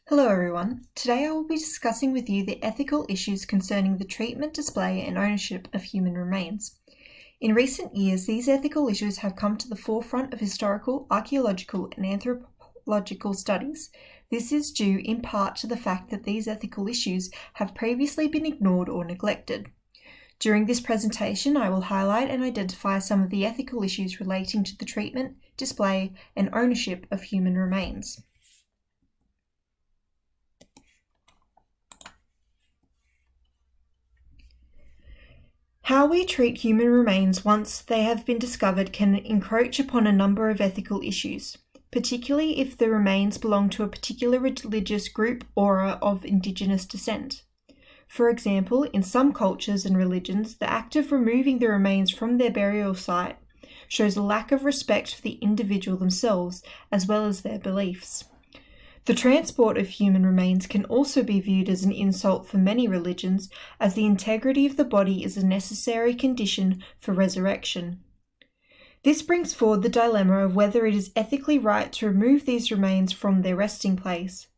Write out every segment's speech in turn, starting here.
Hello everyone. Today I will be discussing with you the ethical issues concerning the treatment, display and ownership of human remains. In recent years, these ethical issues have come to the forefront of historical, archaeological and anthropological studies. This is due in part to the fact that these ethical issues have previously been ignored or neglected. During this presentation, I will highlight and identify some of the ethical issues relating to the treatment, display and ownership of human remains. How we treat human remains once they have been discovered can encroach upon a number of ethical issues, particularly if the remains belong to a particular religious group or are of indigenous descent. For example, in some cultures and religions, the act of removing the remains from their burial site shows a lack of respect for the individual themselves as well as their beliefs. The transport of human remains can also be viewed as an insult for many religions, as the integrity of the body is a necessary condition for resurrection. This brings forward the dilemma of whether it is ethically right to remove these remains from their resting place.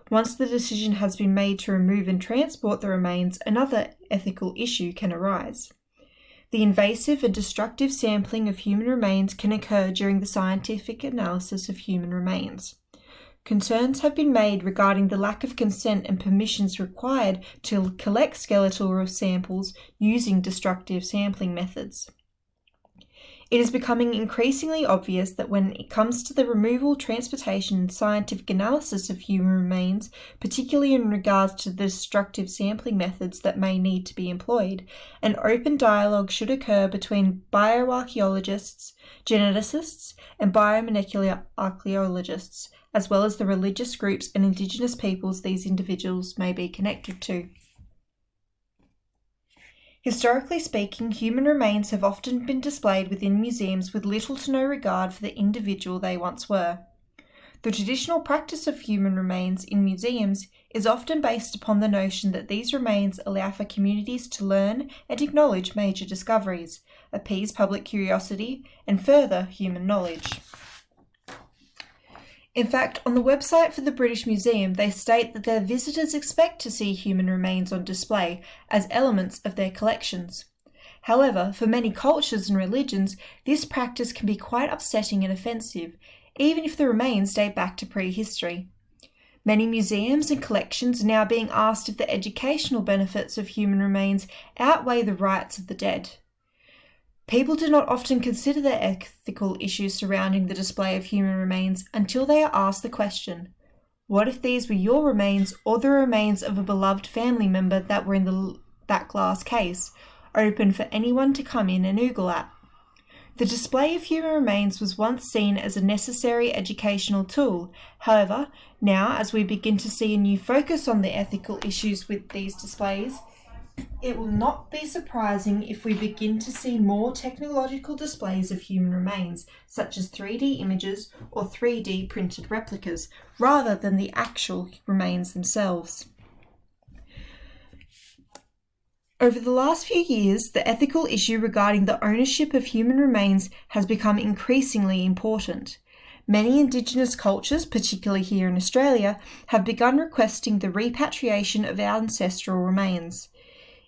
Once the decision has been made to remove and transport the remains, another ethical issue can arise. The invasive and destructive sampling of human remains can occur during the scientific analysis of human remains. Concerns have been made regarding the lack of consent and permissions required to collect skeletal samples using destructive sampling methods. It is becoming increasingly obvious that when it comes to the removal, transportation, and scientific analysis of human remains, particularly in regards to the destructive sampling methods that may need to be employed, an open dialogue should occur between bioarchaeologists, geneticists, and biomolecular archaeologists, as well as the religious groups and indigenous peoples these individuals may be connected to. Historically speaking, human remains have often been displayed within museums with little to no regard for the individual they once were. The traditional practice of human remains in museums is often based upon the notion that these remains allow for communities to learn and acknowledge major discoveries, appease public curiosity, and further human knowledge. In fact, on the website for the British Museum, they state that their visitors expect to see human remains on display as elements of their collections. However, for many cultures and religions, this practice can be quite upsetting and offensive, even if the remains date back to prehistory. Many museums and collections are now being asked if the educational benefits of human remains outweigh the rights of the dead. People do not often consider the ethical issues surrounding the display of human remains until they are asked the question, what if these were your remains or the remains of a beloved family member that were in that glass case, open for anyone to come in and oogle at? The display of human remains was once seen as a necessary educational tool. However, now as we begin to see a new focus on the ethical issues with these displays, it will not be surprising if we begin to see more technological displays of human remains, such as 3D images or 3D printed replicas, rather than the actual remains themselves. Over the last few years, the ethical issue regarding the ownership of human remains has become increasingly important. Many Indigenous cultures, particularly here in Australia, have begun requesting the repatriation of our ancestral remains.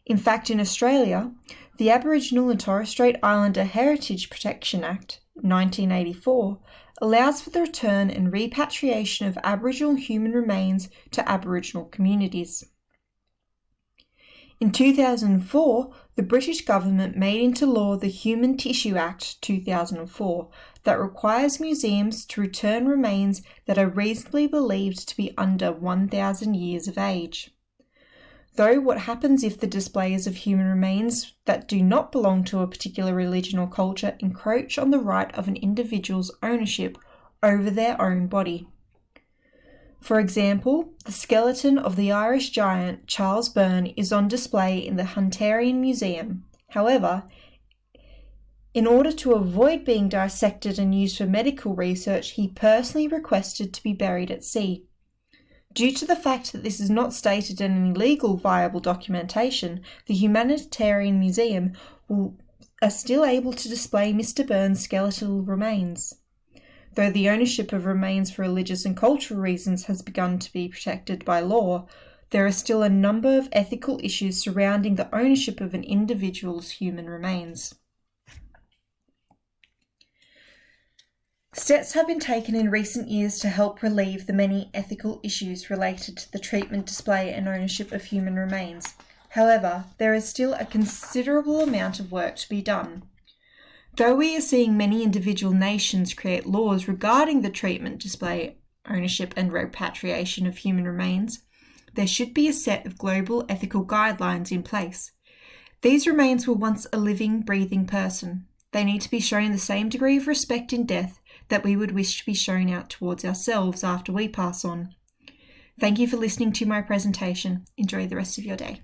In fact, in Australia, the Aboriginal and Torres Strait Islander Heritage Protection Act, 1984, allows for the return and repatriation of Aboriginal human remains to Aboriginal communities. In 2004, the British government made into law the Human Tissue Act 2004 that requires museums to return remains that are reasonably believed to be under 1,000 years of age. Though what happens if the displays of human remains that do not belong to a particular religion or culture encroach on the right of an individual's ownership over their own body? For example, the skeleton of the Irish giant Charles Byrne is on display in the Hunterian Museum. However, in order to avoid being dissected and used for medical research, he personally requested to be buried at sea. Due to the fact that this is not stated in any legal viable documentation, the Humanitarian Museum are still able to display Mr. Byrne's skeletal remains. Though the ownership of remains for religious and cultural reasons has begun to be protected by law, there are still a number of ethical issues surrounding the ownership of an individual's human remains. Steps have been taken in recent years to help relieve the many ethical issues related to the treatment, display, and ownership of human remains. However, there is still a considerable amount of work to be done. Though we are seeing many individual nations create laws regarding the treatment, display, ownership, and repatriation of human remains, there should be a set of global ethical guidelines in place. These remains were once a living, breathing person. They need to be shown the same degree of respect in death that we would wish to be shown out towards ourselves after we pass on. Thank you for listening to my presentation. Enjoy the rest of your day.